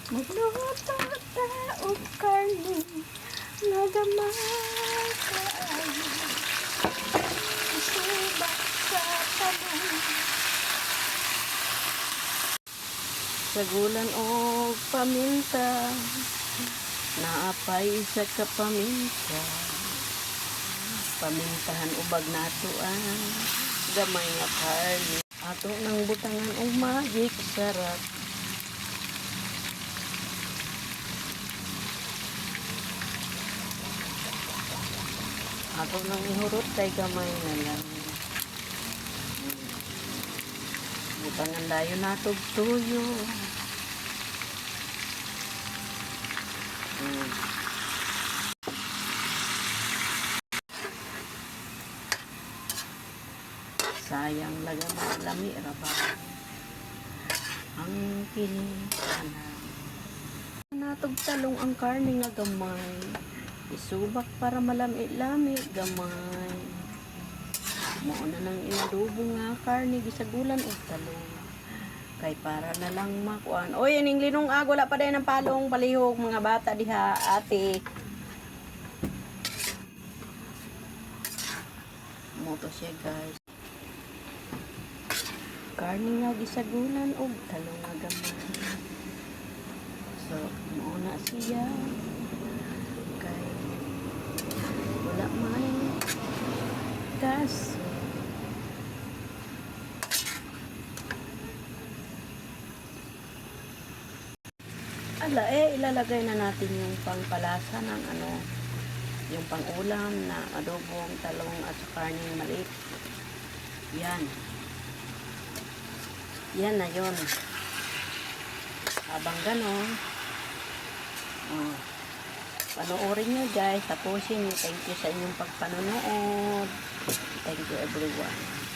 Magluto taog karne nga gamay kaayo. Isubak sa tanan. Sagulan o paminta, naapay sa kapaminta. Pamintahan ubag natuan, gamay nga karne. Ato nang butangan o magic sarap. Ato nang ihurot kay gamay na lang. Butangan dayo natog tuyo. Sayang laga malami raba ang kinikanan. Natog talong ang karne nga gamay. Isubak para malami-lami gamay. Mao na nang inadubo nga karne gisagulan og talong. Kay para na lang makuan. Oy, ining linong wala pa dayon ng palong palihog mga bata diha, ate. Mo to siya, guys. Karne nga gisagulan og talong nga gamay. So, mao na siya. Kay wala may kaso. Ala, ilalagay na natin yung pangpalasa ng yung pangulam na adobong talong at karning maliit. Yan. Yan na yun. Habang ganon, panoorin nyo guys, tapusin nyo. Thank you sa inyong pagpanonood. Thank you everyone.